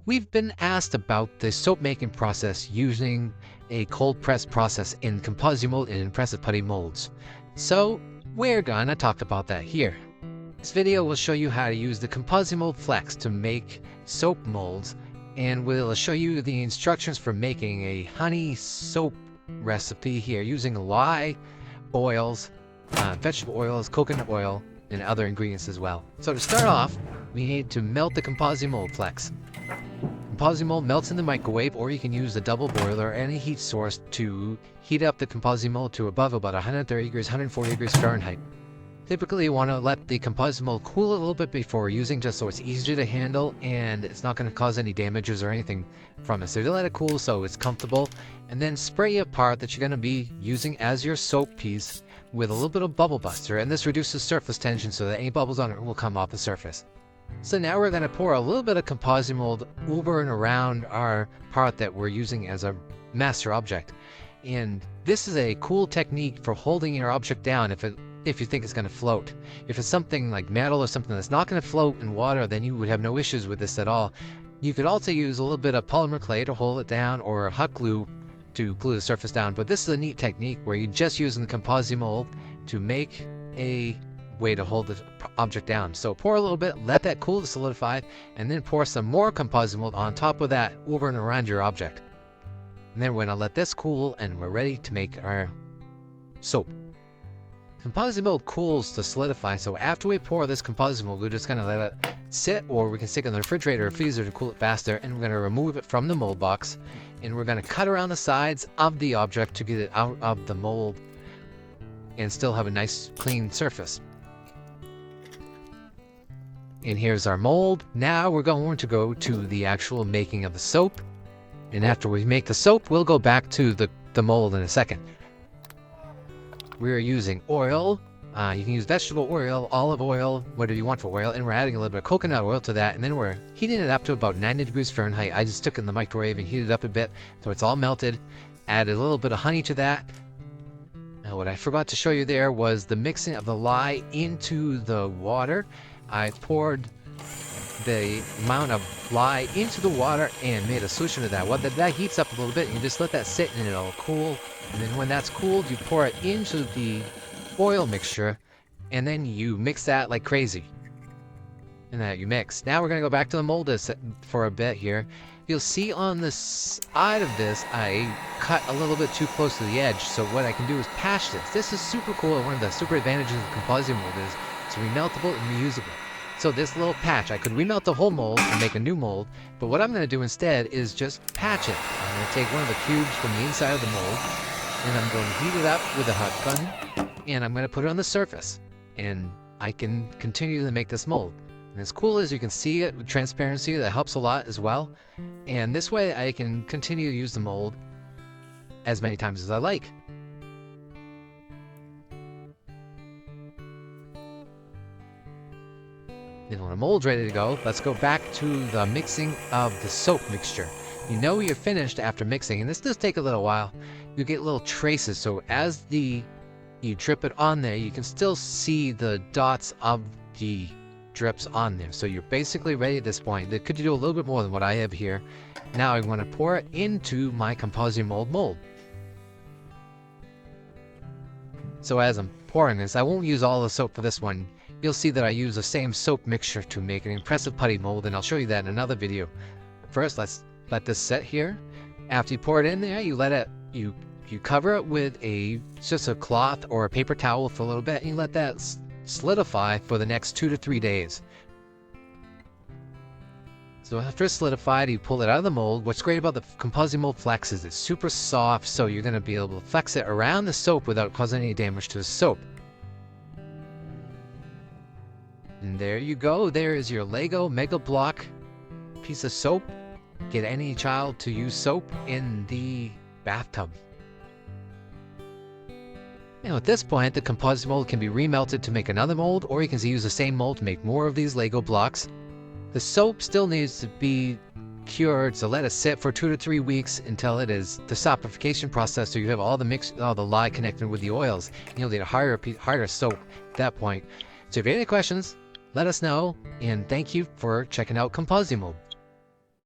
We've been asked about the soap making process using a cold press process in ComposiMold and impressive putty molds. So we're gonna talk about that here. This video will show you how to use the ComposiMold Flex to make soap molds, and we'll show you the instructions for making a honey soap recipe here using lye oils, vegetable oils, coconut oil, and other ingredients as well. So to start off, we need to melt the ComposiMold Flex. ComposiMold melts in the microwave, or you can use a double boiler or any heat source to heat up the ComposiMold to above about 130 degrees, 140 degrees Fahrenheit. Typically you want to let the ComposiMold cool a little bit before using, just so it's easier to handle and it's not going to cause any damages or anything from it. So you let it cool so it's comfortable, and then spray a part that you're going to be using as your soap piece with a little bit of bubble buster, and this reduces surface tension so that any bubbles on it will come off the surface. So now we're going to pour a little bit of ComposiMold over and around our part that we're using as a master object. And this is a cool technique for holding your object down if you think it's going to float. If it's something like metal or something that's not going to float in water, then you would have no issues with this at all. You could also use a little bit of polymer clay to hold it down, or hot glue to glue the surface down. But this is a neat technique where you're just using the ComposiMold to make a way to hold the object down. So pour a little bit, let that cool to solidify, and then pour some more ComposiMold on top of that over and around your object. And then we're going to let this cool, and we're ready to make our soap. ComposiMold cools to solidify, so after we pour this ComposiMold, we're just going to let it sit, or we can stick it in the refrigerator or freezer to cool it faster, and we're going to remove it from the mold box, and we're going to cut around the sides of the object to get it out of the mold and still have a nice clean surface. And here's our mold. Now we're going to go to the actual making of the soap. And after we make the soap, we'll go back to the mold in a second. We're using oil. You can use vegetable oil, olive oil, whatever you want for oil. And we're adding a little bit of coconut oil to that. And then we're heating it up to about 90 degrees Fahrenheit. I just took it in the microwave and heated it up a bit so it's all melted. Added a little bit of honey to that. Now what I forgot to show you there was the mixing of the lye into the water. I poured the amount of lye into the water and made a solution to that. Well, that heats up a little bit, and you just let that sit and it'll cool. And then when that's cooled, you pour it into the oil mixture, and then you mix that like crazy. And that you mix. Now we're going to go back to the mold for a bit here. You'll see on the side of this, I cut a little bit too close to the edge. So what I can do is patch this. This is super cool. One of the super advantages of ComposiMold is it's remeltable and reusable. So this little patch, I could remelt the whole mold and make a new mold, but what I'm going to do instead is just patch it. I'm going to take one of the cubes from the inside of the mold, and I'm going to heat it up with a hot button, and I'm going to put it on the surface, and I can continue to make this mold. And as cool as you can see it with transparency, that helps a lot as well. And this way I can continue to use the mold as many times as I like. Then when the mold's ready to go, let's go back to the mixing of the soap mixture. You know you're finished after mixing, and this does take a little while. You get little traces, so as you drip it on there, you can still see the dots of the drips on there. So you're basically ready at this point. Could you do a little bit more than what I have here? Now I want to pour it into my ComposiMold mold. So as I'm pouring this, I won't use all the soap for this one. You'll see that I use the same soap mixture to make an impressive putty mold, and I'll show you that in another video. First, let's let this set here. After you pour it in there, you let it, you cover it with just a cloth or a paper towel for a little bit, and you let that solidify for the next 2 to 3 days. So after it's solidified, you pull it out of the mold. What's great about the ComposiMold Flex is it's super soft, so you're going to be able to flex it around the soap without causing any damage to the soap. And there you go. There is your Lego Mega Block piece of soap. Get any child to use soap in the bathtub. Now at this point, the ComposiMold can be remelted to make another mold, or you can use the same mold to make more of these Lego blocks. The soap still needs to be cured, so let it sit for 2 to 3 weeks until it is the soporification process, so you have all the lye connected with the oils. And you'll need a harder soap at that point. So if you have any questions, let us know, and thank you for checking out ComposiMold.